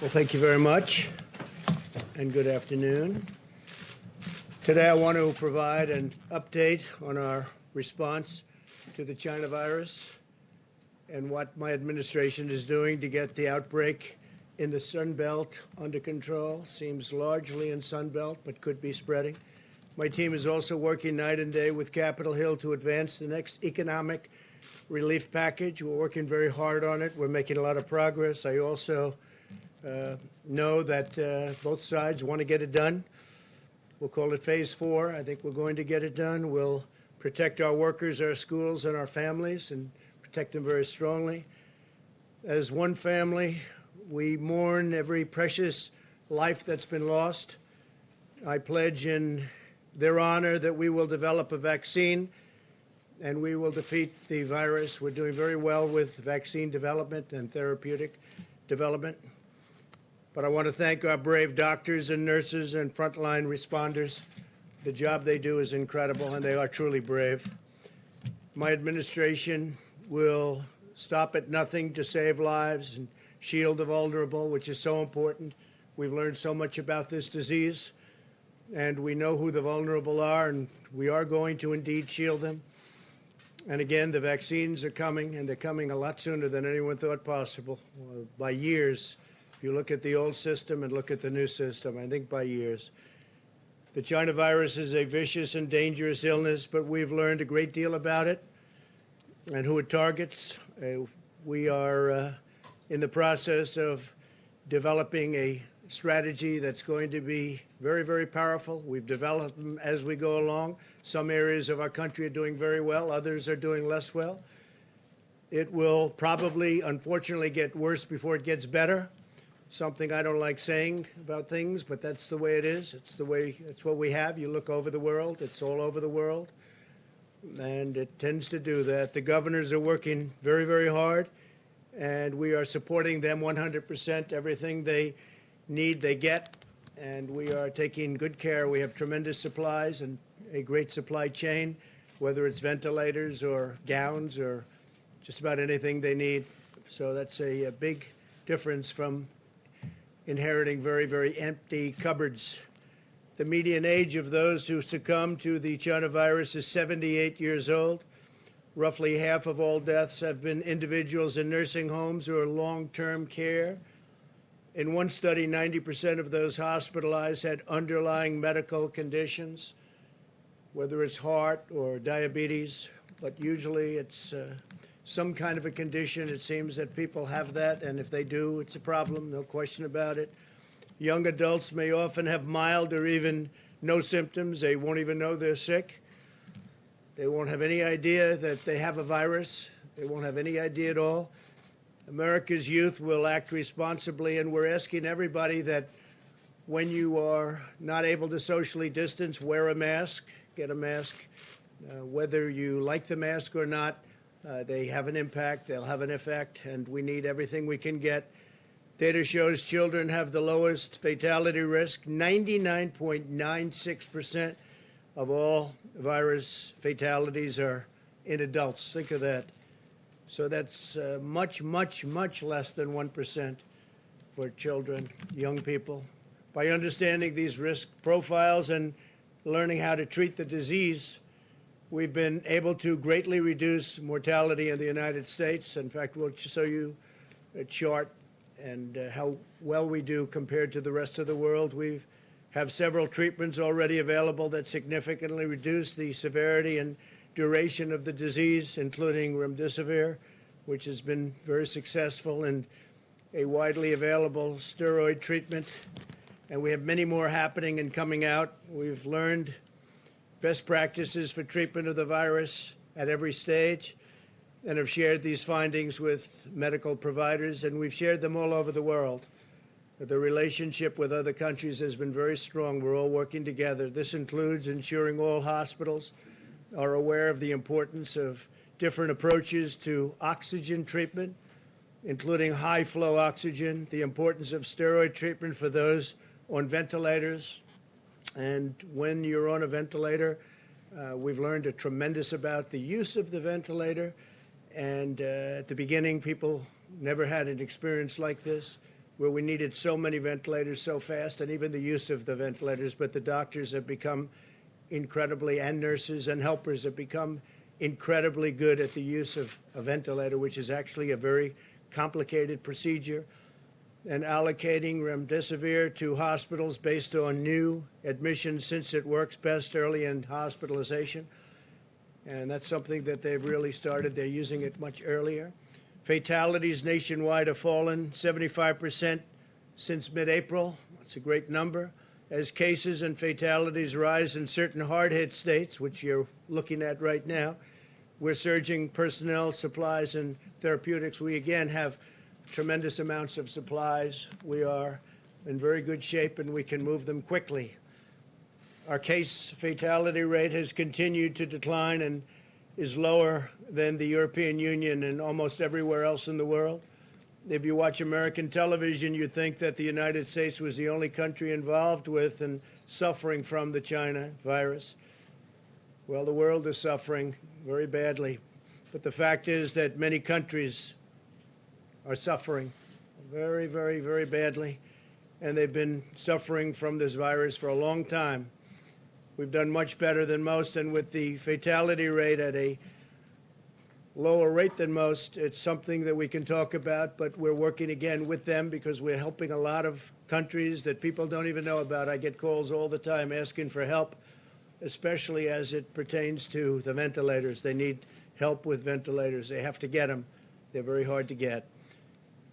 Well, thank you very much, and good afternoon. Today I want to provide an update on our response to the China virus and what my administration is doing to get the outbreak in the Sun Belt under control. Seems largely in Sun Belt, but could be spreading. My team is also working night and day with Capitol Hill to advance the next economic relief package. We're working very hard on it. We're making a lot of progress. I also know that both sides want to get it done. We'll call it Phase 4. I think we're going to get it done. We'll protect our workers, our schools, and our families, and protect them very strongly. As one family, we mourn every precious life that's been lost. I pledge in their honor that we will develop a vaccine and we will defeat the virus. We're doing very well with vaccine development and therapeutic development. But I want to thank our brave doctors and nurses and frontline responders. The job they do is incredible, and they are truly brave. My administration will stop at nothing to save lives and shield the vulnerable, which is so important. We've learned so much about this disease, and we know who the vulnerable are, and we are going to indeed shield them. And again, the vaccines are coming, and they're coming a lot sooner than anyone thought possible, by years. If you look at the old system and look at the new system, I think by years. The China virus is a vicious and dangerous illness, but we've learned a great deal about it and who it targets. We are in the process of developing a strategy that's going to be very, very powerful. We've developed them as we go along. Some areas of our country are doing very well. Others are doing less well. It will probably, unfortunately, get worse before it gets better. Something I don't like saying about things, but that's the way it is. It's what we have. You look over the world, it's all over the world, and it tends to do that. The governors are working very, very hard, and we are supporting them 100%. Everything they need, they get, and we are taking good care. We have tremendous supplies and a great supply chain, whether it's ventilators or gowns or just about anything they need. So that's a big difference from inheriting very, very empty cupboards. The median age of those who succumb to the China virus is 78 years old. Roughly half of all deaths have been individuals in nursing homes or long-term care. In one study, 90% of those hospitalized had underlying medical conditions, whether it's heart or diabetes, but usually it's some kind of a condition. It seems that people have that, and if they do, it's a problem, no question about it. Young adults may often have mild or even no symptoms. They won't even know they're sick. They won't have any idea that they have a virus. They won't have any idea at all. America's youth will act responsibly, and we're asking everybody that when you are not able to socially distance, wear a mask, get a mask. Whether you like the mask or not, they have an impact, they'll have an effect, and we need everything we can get. Data shows children have the lowest fatality risk. 99.96% of all virus fatalities are in adults. Think of that. So that's much, much, much less than 1% for children, young people. By understanding these risk profiles and learning how to treat the disease, we've been able to greatly reduce mortality in the United States. In fact, we'll show you a chart and how well we do compared to the rest of the world. We have several treatments already available that significantly reduce the severity and duration of the disease, including remdesivir, which has been very successful, and a widely available steroid treatment. And we have many more happening and coming out. We've learned best practices for treatment of the virus at every stage and have shared these findings with medical providers, and we've shared them all over the world. The relationship with other countries has been very strong. We're all working together. This includes ensuring all hospitals are aware of the importance of different approaches to oxygen treatment, including high-flow oxygen, the importance of steroid treatment for those on ventilators. And when you're on a ventilator, we've learned a tremendous about the use of the ventilator. And at the beginning, people never had an experience like this. where we needed so many ventilators so fast, and even the use of the ventilators. But the doctors have become incredibly, and nurses and helpers have become incredibly good at the use of a ventilator, which is actually a very complicated procedure, and allocating remdesivir to hospitals based on new admissions, since it works best early in hospitalization. And that's something that they've really started. They're using it much earlier. Fatalities nationwide have fallen 75% since mid-April. That's a great number. As cases and fatalities rise in certain hard-hit states, which you're looking at right now, we're surging personnel, supplies, and therapeutics. We, again, have tremendous amounts of supplies. We are in very good shape, and we can move them quickly. Our case fatality rate has continued to decline and is lower than the European Union and almost everywhere else in the world. If you watch American television, you think that the United States was the only country involved with and suffering from the China virus. Well, the world is suffering very badly. But the fact is that many countries are suffering very, very, very badly. And they've been suffering from this virus for a long time. We've done much better than most, and with the fatality rate at a lower rate than most, it's something that we can talk about, but we're working again with them because we're helping a lot of countries that people don't even know about. I get calls all the time asking for help, especially as it pertains to the ventilators. They need help with ventilators. They have to get them. They're very hard to get.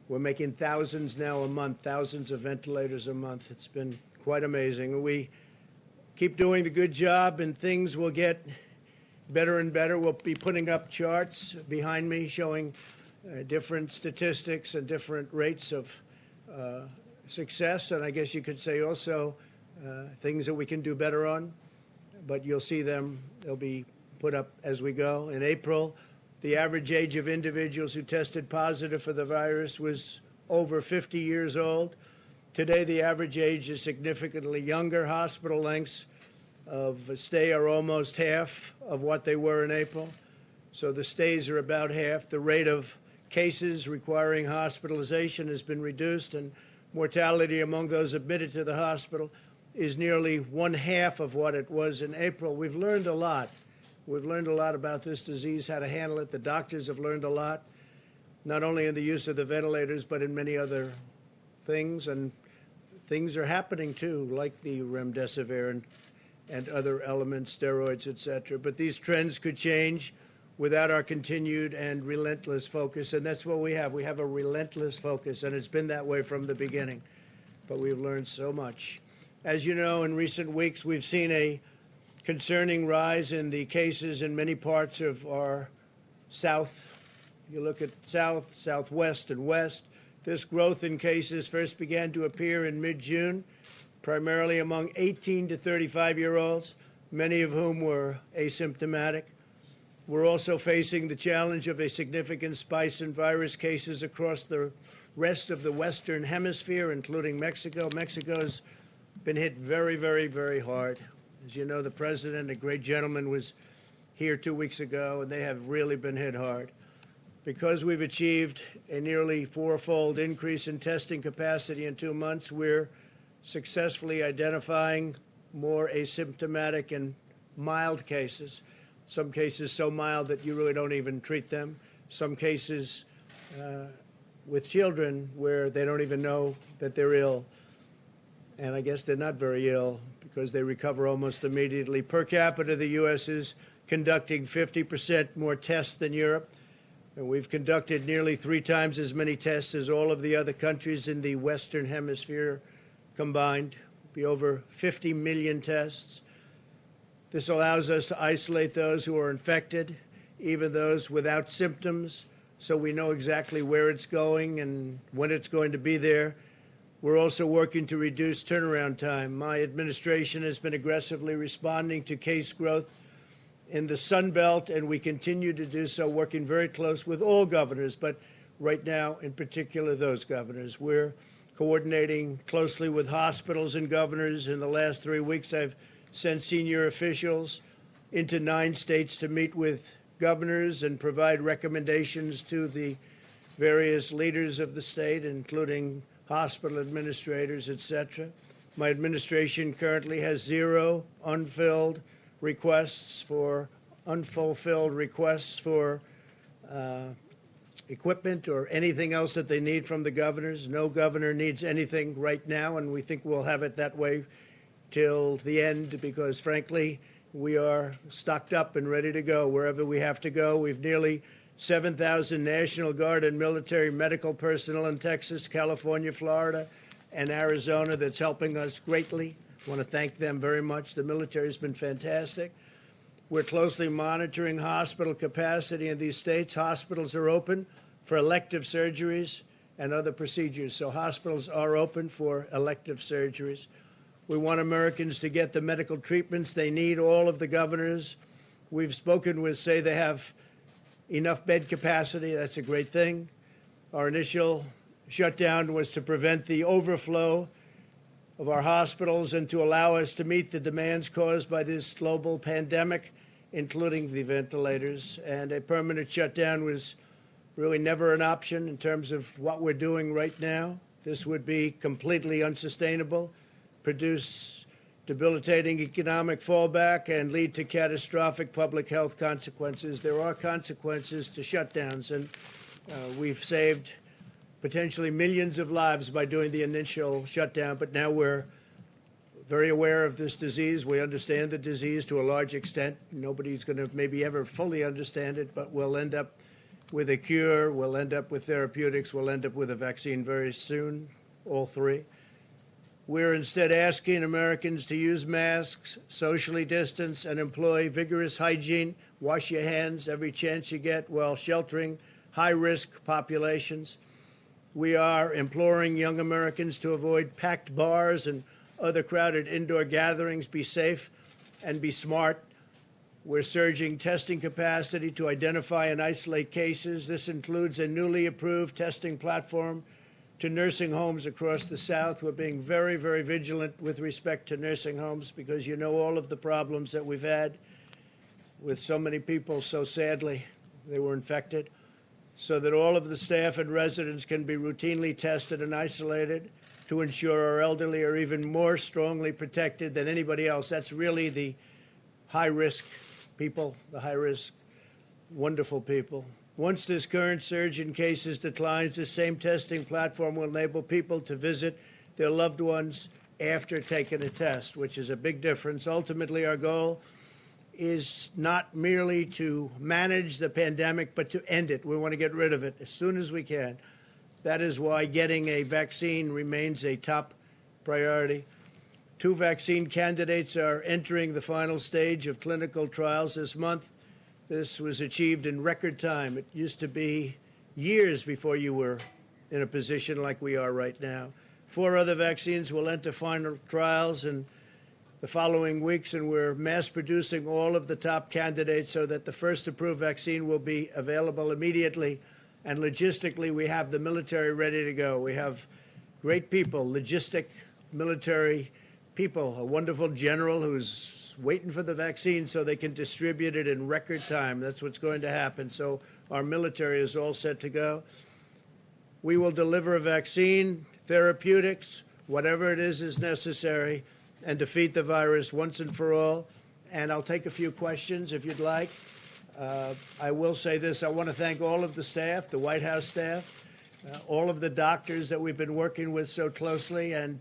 We're making thousands now a month, thousands of ventilators a month. It's been quite amazing. We keep doing the good job, and things will get better and better. We'll be putting up charts behind me showing different statistics and different rates of success, and I guess you could say also things that we can do better on. But you'll see them. They'll be put up as we go. In April, the average age of individuals who tested positive for the virus was over 50 years old. Today, the average age is significantly younger. Hospital lengths of stay are almost half of what they were in April. So the stays are about half. The rate of cases requiring hospitalization has been reduced, and mortality among those admitted to the hospital is nearly one half of what it was in April. We've learned a lot. We've learned a lot about this disease, how to handle it. The doctors have learned a lot, not only in the use of the ventilators, but in many other things. And things are happening, too, like the remdesivir and other elements, steroids, et cetera. But these trends could change without our continued and relentless focus. And that's what we have. We have a relentless focus, and it's been that way from the beginning. But we've learned so much. As you know, in recent weeks, we've seen a concerning rise in the cases in many parts of our South. You look at South, Southwest, and West. This growth in cases first began to appear in mid-June, primarily among 18 to 35-year-olds, many of whom were asymptomatic. We're also facing the challenge of a significant spike in virus cases across the rest of the Western Hemisphere, including Mexico. Mexico's been hit very, very, very hard. As you know, the president, a great gentleman, was here 2 weeks ago, and they have really been hit hard. Because we've achieved a nearly four-fold increase in testing capacity in 2 months, we're successfully identifying more asymptomatic and mild cases. Some cases so mild that you really don't even treat them. Some cases with children where they don't even know that they're ill. And I guess they're not very ill because they recover almost immediately. Per capita, the U.S. is conducting 50% more tests than Europe. And we've conducted nearly 3 times as many tests as all of the other countries in the Western Hemisphere combined. Be over 50 million tests. This allows us to isolate those who are infected, even those without symptoms, so we know exactly where it's going and when it's going to be there. We're also working to reduce turnaround time. My administration has been aggressively responding to case growth in the Sun Belt, and we continue to do so, working very close with all governors, but right now, in particular, those governors. We're coordinating closely with hospitals and governors. In the last 3 weeks, I've sent senior officials into 9 states to meet with governors and provide recommendations to the various leaders of the state, including hospital administrators, etc. My administration currently has 0 unfulfilled requests for equipment or anything else that they need from the governors. No governor needs anything right now, and we think we'll have it that way till the end because, frankly, we are stocked up and ready to go wherever we have to go. We've nearly 7,000 National Guard and military medical personnel in Texas, California, Florida, and Arizona that's helping us greatly. I want to thank them very much. The military has been fantastic. We're closely monitoring hospital capacity in these states. Hospitals are open for elective surgeries and other procedures. So hospitals are open for elective surgeries. We want Americans to get the medical treatments they need. All of the governors we've spoken with say they have enough bed capacity. That's a great thing. Our initial shutdown was to prevent the overflow of our hospitals and to allow us to meet the demands caused by this global pandemic, including the ventilators. And a permanent shutdown was really never an option in terms of what we're doing right now. This would be completely unsustainable, produce debilitating economic fallback, and lead to catastrophic public health consequences. There are consequences to shutdowns, and we've saved potentially millions of lives by doing the initial shutdown, but now we're very aware of this disease. We understand the disease to a large extent. Nobody's going to maybe ever fully understand it, but we'll end up with a cure, we'll end up with therapeutics, we'll end up with a vaccine very soon, all three. We're instead asking Americans to use masks, socially distance, and employ vigorous hygiene. Wash your hands every chance you get while sheltering high-risk populations. We are imploring young Americans to avoid packed bars and other crowded indoor gatherings. Be safe and be smart. We're surging testing capacity to identify and isolate cases. This includes a newly approved testing platform to nursing homes across the South. We're being very, very vigilant with respect to nursing homes because you know all of the problems that we've had with so many people, so sadly, they were infected, so that all of the staff and residents can be routinely tested and isolated to ensure our elderly are even more strongly protected than anybody else. That's really the high-risk people, the high-risk, wonderful people. Once this current surge in cases declines, the same testing platform will enable people to visit their loved ones after taking a test, which is a big difference. Ultimately, our goal is not merely to manage the pandemic, but to end it. We want to get rid of it as soon as we can. That is why getting a vaccine remains a top priority. 2 vaccine candidates are entering the final stage of clinical trials this month. This was achieved in record time. It used to be years before you were in a position like we are right now. 4 other vaccines will enter final trials in the following weeks, and we're mass producing all of the top candidates so that the first approved vaccine will be available immediately. And logistically, we have the military ready to go. We have great people, logistic military people, a wonderful general who's waiting for the vaccine so they can distribute it in record time. That's what's going to happen. So our military is all set to go. We will deliver a vaccine, therapeutics, whatever it is necessary, and defeat the virus once and for all. And I'll take a few questions if you'd like. I will say this. I want to thank all of the staff, the White House staff, all of the doctors that we've been working with so closely, and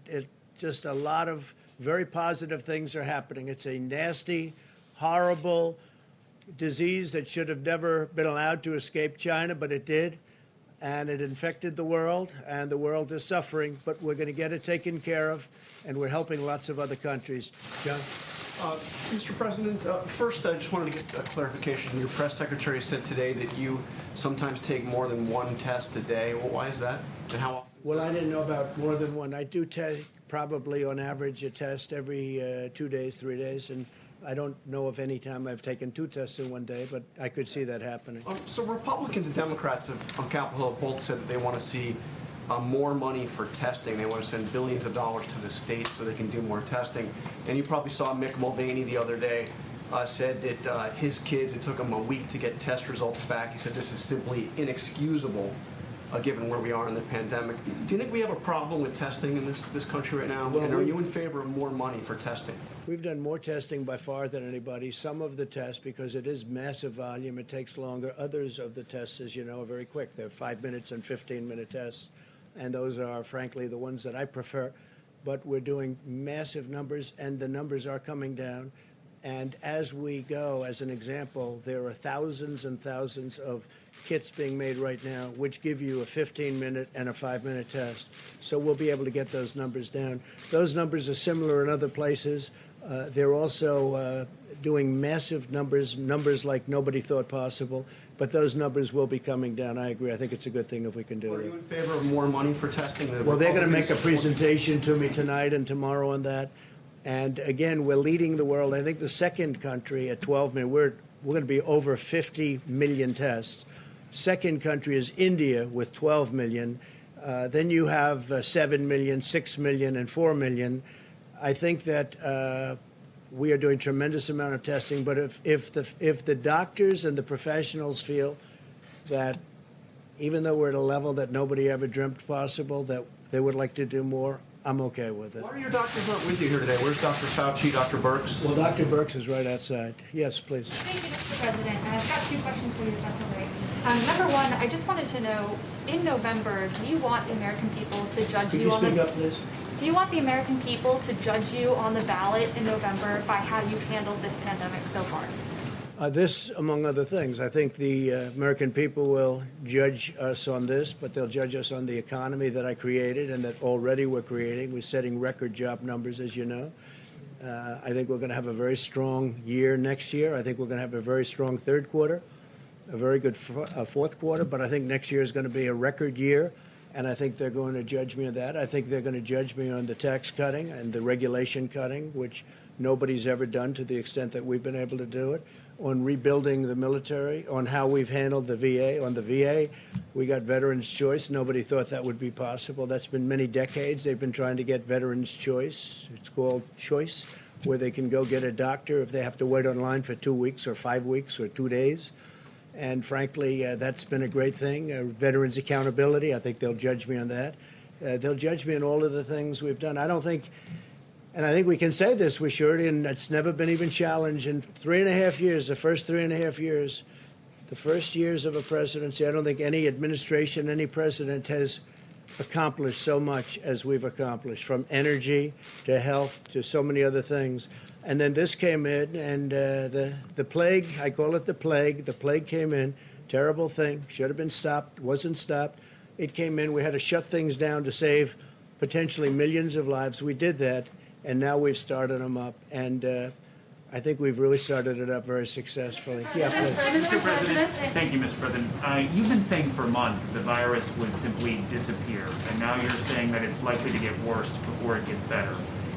just a lot of very positive things are happening. It's a nasty, horrible disease that should have never been allowed to escape China, but it did, and it infected the world, and the world is suffering, but we're going to get it taken care of, and we're helping lots of other countries. John? Mr. President, first I just wanted to get a clarification. Your press secretary said today that you sometimes take more than 1 test a day. Well, why is that, and how often? Well, I didn't know about more than 1. I do take probably on average a test every 2 days, 3 days, and I don't know of any time I've taken 2 tests in 1 day, but I could see that happening. So Republicans and Democrats on Capitol Hill both said that they want to see more money for testing. They want to send billions of dollars to the states so they can do more testing. And you probably saw Mick Mulvaney the other day said that his kids, it took them a week to get test results back. He said this is simply inexcusable given where we are in the pandemic. Do you think we have a problem with testing in this country right now? Well, and are you in favor of more money for testing? We've done more testing by far than anybody. Some of the tests, because it is massive volume, it takes longer. Others of the tests, as you know, are very quick. They're 5 minutes and 15-minute tests, and those are, frankly, the ones that I prefer. But we're doing massive numbers, and the numbers are coming down. And as we go, as an example, there are thousands and thousands of kits being made right now, which give you a 15-minute and a 5-minute test. So we'll be able to get those numbers down. Those numbers are similar in other places. They're also doing massive numbers like nobody thought possible. But those numbers will be coming down. I agree. I think it's a good thing if we can do it. Are you in favor of more money for testing? Well, they're going to make a presentation to me tonight and tomorrow on that. And again, we're leading the world. I think the second country at 12 million, we're going to be over 50 million tests. Second country is India with 12 million. Then you have 7 million, 6 million, and 4 million. I think that we are doing tremendous amount of testing. But if the doctors and the professionals feel that even though we're at a level that nobody ever dreamt possible, that they would like to do more, I'm okay with it. Why are your doctors not with you here today? Where's Dr. Fauci, Dr. Birx? Well, Dr. Birx is right outside. Yes, please. Thank you, Mr. President. And I've got 2 questions for you, if that's all right. Number one, I just wanted to know, in November, do you want the American people to judge Could you you on speak up, please? Do you want the American people to judge you on the ballot in November by how you've handled this pandemic so far? This, among other things. I think the American people will judge us on this, but they'll judge us on the economy that I created and that already we're creating. We're setting record job numbers, as you know. I think we're going to have a very strong year next year. I think we're going to have a very strong third quarter, a very good fourth quarter, but I think next year is going to be a record year, and I think they're going to judge me on that. I think they're going to judge me on the tax cutting and the regulation cutting, which nobody's ever done to the extent that we've been able to do it, on rebuilding the military, on how we've handled the VA. On the VA, we got Veterans Choice. Nobody thought that would be possible. That's been many decades. They've been trying to get Veterans Choice. It's called Choice, where they can go get a doctor if they have to wait online for 2 weeks or 5 weeks or 2 days. And frankly, that's been a great thing. Veterans accountability, I think they'll judge me on that. They'll judge me on all of the things we've done. I don't think, and I think we can say this with surety, and it's never been even challenged in 3.5 years, the first 3.5 years, the first years of a presidency, I don't think any administration, any president has accomplished so much as we've accomplished, from energy to health to so many other things. And then this came in, and the plague, I call it the plague came in, terrible thing, should have been stopped, wasn't stopped. It came in, we had to shut things down to save potentially millions of lives. We did that, and now we've started them up. And I think we've really started it up very successfully. Yeah, please. Mr. President, thank you, Mr. President. You've been saying for months that the virus would simply disappear, and now you're saying that it's likely to get worse before it gets better.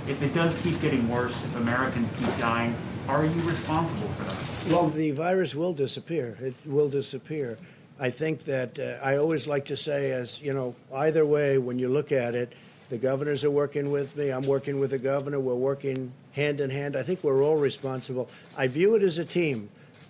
If it does keep getting worse, if Americans keep dying, are you responsible for that? Well, the virus will disappear. It will disappear. I think that I always like to say, as you know, either way, when you look at it, the governors are working with me. I'm working with the governor. We're working hand in hand. I think we're all responsible. I view it as a team.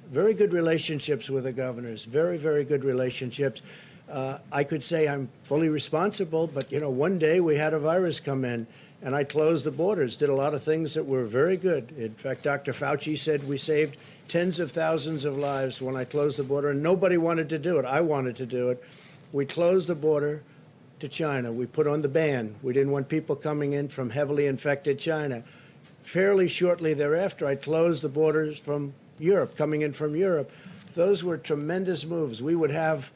Very good relationships with the governors. Very, very good relationships. I could say I'm fully responsible, but, you know, one day we had a virus come in, and I closed the borders, did a lot of things that were very good. In fact, Dr. Fauci said we saved tens of thousands of lives when I closed the border, and nobody wanted to do it. I wanted to do it. We closed the border to China. We put on the ban. We didn't want people coming in from heavily infected China. Fairly shortly thereafter, I closed the borders from Europe, coming in from Europe. Those were tremendous moves. We would have,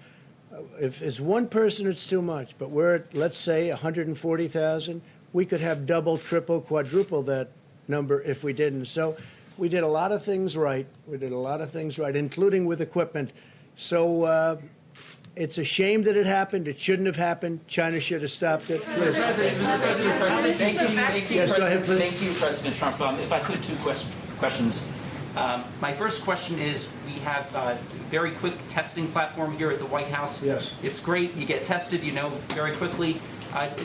if it's one person, it's too much, but we're at, let's say, 140,000. We could have double, triple, quadruple that number if we didn't. So we did a lot of things right. We did a lot of things right, including with equipment. So it's a shame that it happened. It shouldn't have happened. China should have stopped it. Mr. President, thank you, Yes, go ahead, please. Thank you, President Trump. If I could, 2 questions. My first question is, we have a very quick testing platform here at the White House. Yes. It's great. You get tested, you know, very quickly.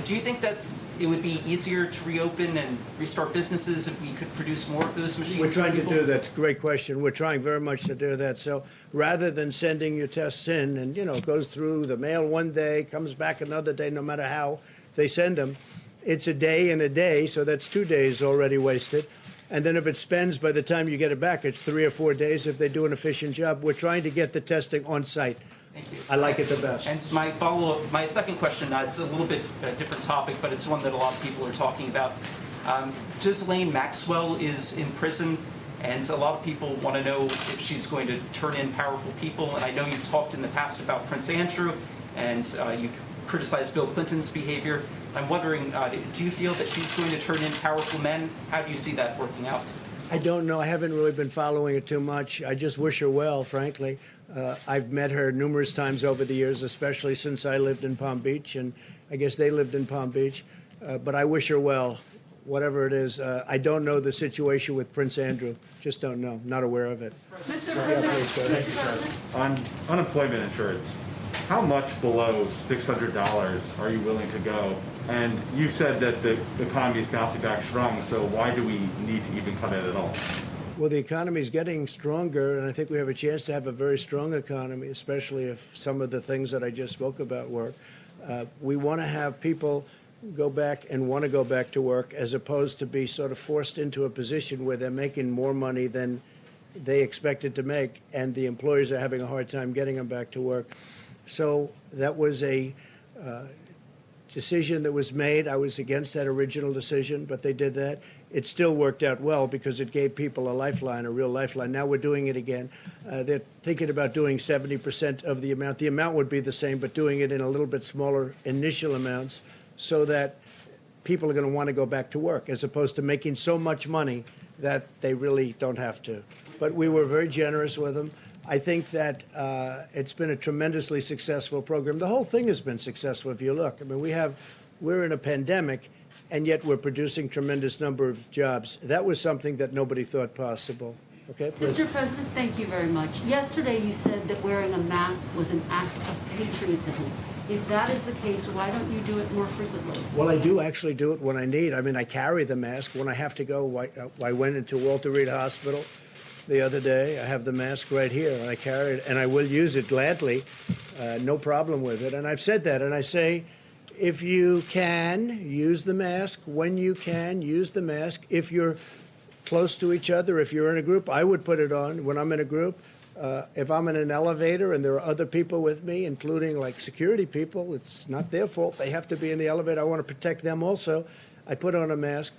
Do you think that it would be easier to reopen and restart businesses if we could produce more of those machines? We're for trying to people? do that. Great question. We're trying very much to do that. So rather than sending your tests in and, it goes through the mail one day, comes back another day, no matter how they send them, it's a day and a day, so that's 2 days already wasted. And then if it spends by the time you get it back, it's 3 or 4 days if they do an efficient job. We're trying to get the testing on site. Thank you. I like it the best. And my follow-up, my second question, it's a little bit a different topic, but it's one that a lot of people are talking about. Ghislaine Maxwell is in prison, and so a lot of people want to know if she's going to turn in powerful people. And I know you've talked in the past about Prince Andrew, and you've criticized Bill Clinton's behavior. I'm wondering, do you feel that she's going to turn in powerful men? How do you see that working out? I don't know. I haven't really been following it too much. I just wish her well, frankly. I've met her numerous times over the years, especially since I lived in Palm Beach, and I guess they lived in Palm Beach. But I wish her well, whatever it is. I don't know the situation with Prince Andrew. Just don't know. Not aware of it. Mr. Yeah, President, please, go ahead. Mr. President. On unemployment insurance, how much below $600 are you willing to go? And you said that the economy is bouncing back strong, so why do we need to even cut it at all? Well, the economy is getting stronger, and I think we have a chance to have a very strong economy, especially if some of the things that I just spoke about work. We want to have people go back and want to go back to work, as opposed to be sort of forced into a position where they're making more money than they expected to make, and the employers are having a hard time getting them back to work. So that was a decision that was made. I was against that original decision, but they did that. It still worked out well because it gave people a lifeline, a real lifeline. Now we're doing it again. They're thinking about doing 70% of the amount. The amount would be the same, but doing it in a little bit smaller initial amounts so that people are going to want to go back to work, as opposed to making so much money that they really don't have to. But we were very generous with them. I think that it's been a tremendously successful program. The whole thing has been successful if you look. I mean, we're in a pandemic, and yet we're producing tremendous number of jobs. That was something that nobody thought possible. Okay, please. Mr. President, thank you very much. Yesterday you said that wearing a mask was an act of patriotism. If that is the case, why don't you do it more frequently? Well, I do actually do it when I need. I mean, I carry the mask when I have to go. I went into Walter Reed Hospital the other day. I have the mask right here, and I carry it, and I will use it gladly. No problem with it. And I've said that, and I say, if you can, use the mask. When you can, use the mask. If you're close to each other, if you're in a group, I would put it on when I'm in a group. If I'm in an elevator and there are other people with me, including like security people, it's not their fault. They have to be in the elevator. I want to protect them also. I put on a mask.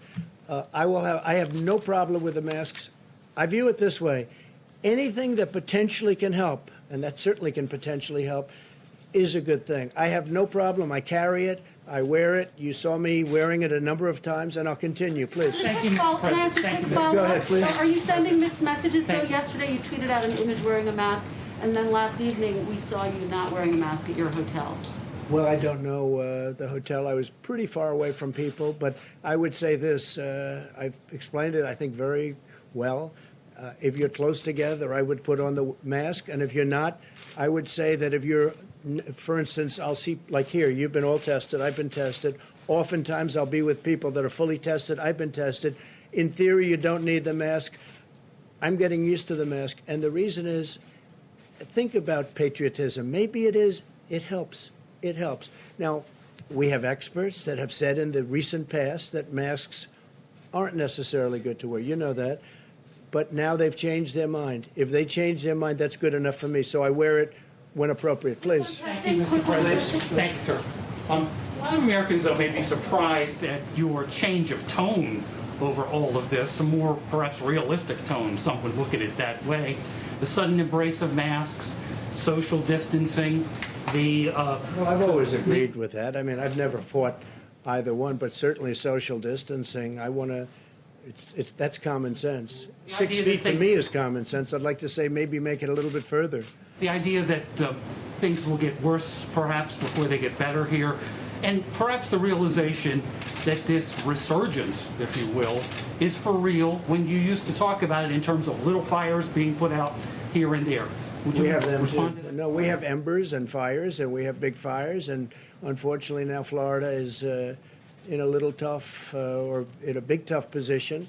I have no problem with the masks. I view it this way. Anything that potentially can help, and that certainly can potentially help, is a good thing. I have no problem. I carry it. I wear it. You saw me wearing it a number of times, and I'll continue. Please. Thank you, Can I President. ask a Thank quick you. follow-up? Go ahead, please. So are you sending mixed messages? So Thank you. yesterday you tweeted out an image wearing a mask, and then last evening we saw you not wearing a mask at your hotel. Well, I don't know the hotel. I was pretty far away from people, but I would say this. I've explained it, I think, very well. If you're close together, I would put on the mask. And if you're not, I would say that if you're, for instance, I'll see, like here, you've been all tested, I've been tested. Oftentimes I'll be with people that are fully tested, I've been tested. In theory, you don't need the mask. I'm getting used to the mask. And the reason is, think about patriotism. Maybe it is, it helps. It helps. Now, we have experts that have said in the recent past that masks aren't necessarily good to wear. You know that. But now they've changed their mind. If they change their mind, that's good enough for me. So I wear it when appropriate. Please. Thank you, Mr. President. Thank you, sir. A lot of Americans, though, may be surprised at your change of tone over all of this, a more perhaps realistic tone. Some would look at it that way. The sudden embrace of masks, social distancing, Well, I've always agreed with that. I mean, I've never fought either one, but certainly social distancing. I want to. That's common sense. 6 feet to me is common sense. I'd like to say maybe make it a little bit further. the idea that things will get worse perhaps before they get better here, and perhaps the realization that this resurgence, if you will, is for real when you used to talk about it in terms of little fires being put out here and there. Would you We have them respond to too. that? No, we have embers and fires, and we have big fires, and unfortunately now Florida is in a little tough or in a big tough position.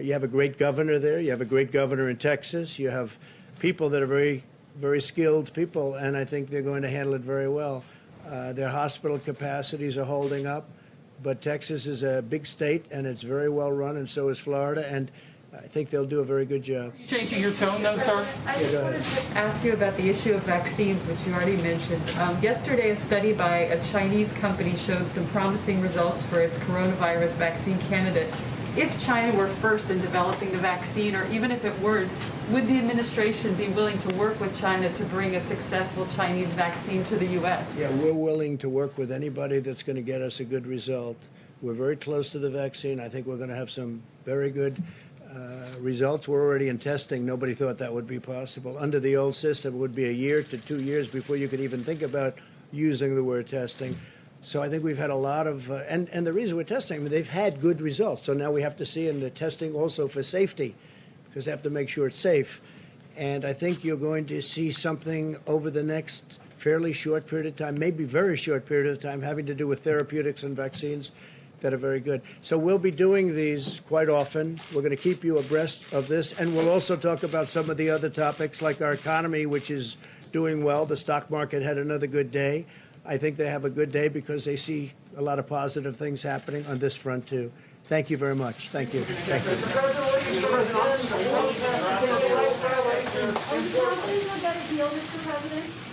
You have a great governor there. You have a great governor in Texas. You have people that are very, very skilled people, and I think they're going to handle it very well. Their hospital capacities are holding up, but Texas is a big state, and it's very well run, and so is Florida, and I think they'll do a very good job. Changing your tone, though, sir? I just wanted to ask you about the issue of vaccines, which you already mentioned. Yesterday, a study by a Chinese company showed some promising results for its coronavirus vaccine candidate. If China were first in developing the vaccine, or even if it weren't, would the administration be willing to work with China to bring a successful Chinese vaccine to the U.S.? Yeah, we're willing to work with anybody that's going to get us a good result. We're very close to the vaccine. I think we're going to have some very good results. We're already in testing. Nobody thought that would be possible. Under the old system, it would be a year to 2 years before you could even think about using the word testing. So I think we've had a lot of, and the reason we're testing, I mean, they've had good results. So now we have to see in the testing also for safety, because they have to make sure it's safe. And I think you're going to see something over the next fairly short period of time, maybe very short period of time, having to do with therapeutics and vaccines that are very good. So we'll be doing these quite often. We're going to keep you abreast of this, and we'll also talk about some of the other topics like our economy, which is doing well. The stock market had another good day. I think they have a good day because they see a lot of positive things happening on this front, too. Thank you very much. Thank you. Thank you. Are you confident you'll get a deal, Mr. President?